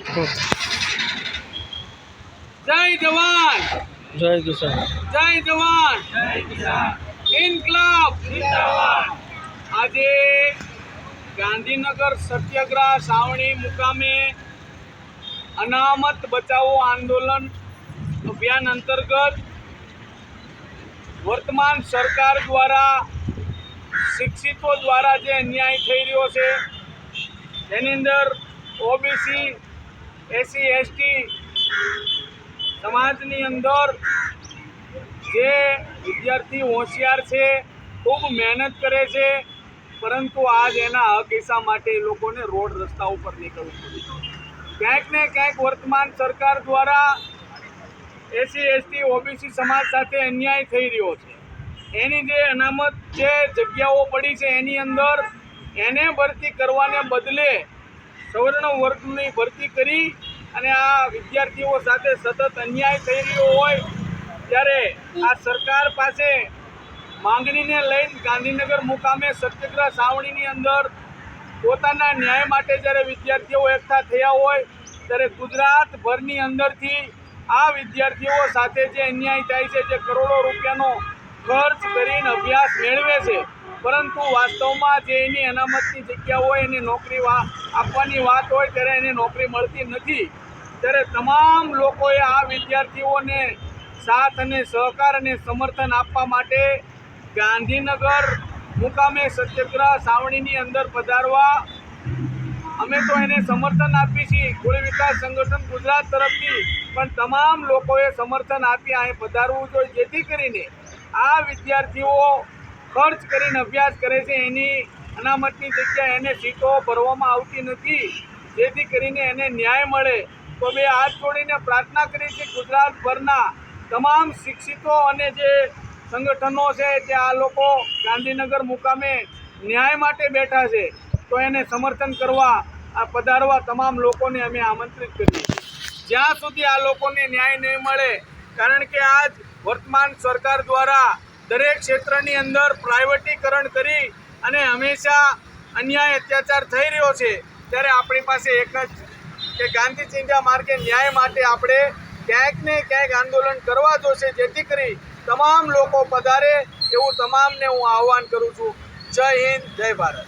जय जवान, जय किसान, जय जवान, इनकलाब जिंदाबाद। આજે ગાંધીનગર સત્યાગ્રહ સાવણી મુકામે અનામત બચાવો આંદોલન અભિયાન અંતર્ગત વર્તમાન સરકાર દ્વારા શિક્ષિતો દ્વારા જે અન્યાય થઈ રહ્યો છે તેની અંદર ઓબીસી એસસી એસટી સમાજની અંદર જે વિદ્યાર્થી હોશિયાર છે, ખૂબ મહેનત કરે છે, પરંતુ આજ એના હક હિસ્સા માટે એ લોકોને રોડ રસ્તા ઉપર નીકળવું પડ્યું। ક્યાંક ને ક્યાંક વર્તમાન સરકાર દ્વારા એસસી એસટી ઓબીસી સમાજ સાથે અન્યાય થઈ રહ્યો છે। એની જે અનામત જે જગ્યાઓ પડી છે એની અંદર એને ભરતી કરવાને બદલે સવર્ણ વર્ગની ભરતી કરી અને આ વિદ્યાર્થીઓ સાથે સતત અન્યાય થઈ રહ્યો હોય ત્યારે આ સરકાર પાસે માંગણીને લઈને ગાંધીનગર મુકામે સત્યાગ્રહ સાવણીની અંદર પોતાના ન્યાય માટે જ્યારે વિદ્યાર્થીઓ એકઠા થયા હોય ત્યારે ગુજરાતભરની અંદરથી આ વિદ્યાર્થીઓ સાથે જે અન્યાય થાય છે, જે કરોડો રૂપિયાનો ખર્ચ કરીને અભ્યાસ મેળવે છે, પરંતુ વાસ્તવમાં જે એની અનામતની જગ્યા હોય એને નોકરી આપવાની વાત હોય ત્યારે એને નોકરી મળતી નથી। ત્યારે તમામ લોકોએ આ વિદ્યાર્થીઓને સાથ અને સહકાર અને સમર્થન આપવા માટે ગાંધીનગર મુકામે સત્યાગ્રહ સાવણીની અંદર પધારવા અમે તો એને સમર્થન આપી છીએ કોળી વિકાસ સંગઠન ગુજરાત તરફથી, પણ તમામ લોકોએ સમર્થન આપી અહીં પધારવું જોઈએ, જેથી કરીને આ વિદ્યાર્થીઓ ખર્ચ કરીને અભ્યાસ કરે છે એની અનામતની જગ્યા એને સીટો ભરવામાં આવતી નથી, જેથી કરીને એને ન્યાય મળે। તો મેં હાથ જોડીને પ્રાર્થના કરી છે ગુજરાતભરના તમામ શિક્ષિતો અને જે સંગઠનો છે તે આ લોકો ગાંધીનગર મુકામે ન્યાય માટે બેઠા છે, તો એને સમર્થન કરવા આ પધારવા તમામ લોકોને અમે આમંત્રિત કરીએ છીએ। જ્યાં સુધી આ લોકોને ન્યાય નહીં મળે, કારણ કે આજ વર્તમાન સરકાર દ્વારા દરેક ક્ષેત્રની અંદર પ્રાઇવેટીકરણ કરી અને હંમેશા અન્યાય અત્યાચાર થઈ રહ્યો છે, ત્યારે આપણી પાસે એક જ કે ગાંધી ચિંધ્યા માર્ગે ન્યાય માટે આપણે ક્યાંક ને ક્યાંક આંદોલન કરવા જોશે, જેથી કરી તમામ લોકો પધારે એવું તમામને હું આહ્વાન કરું છું। જય હિન્દ, જય ભારત।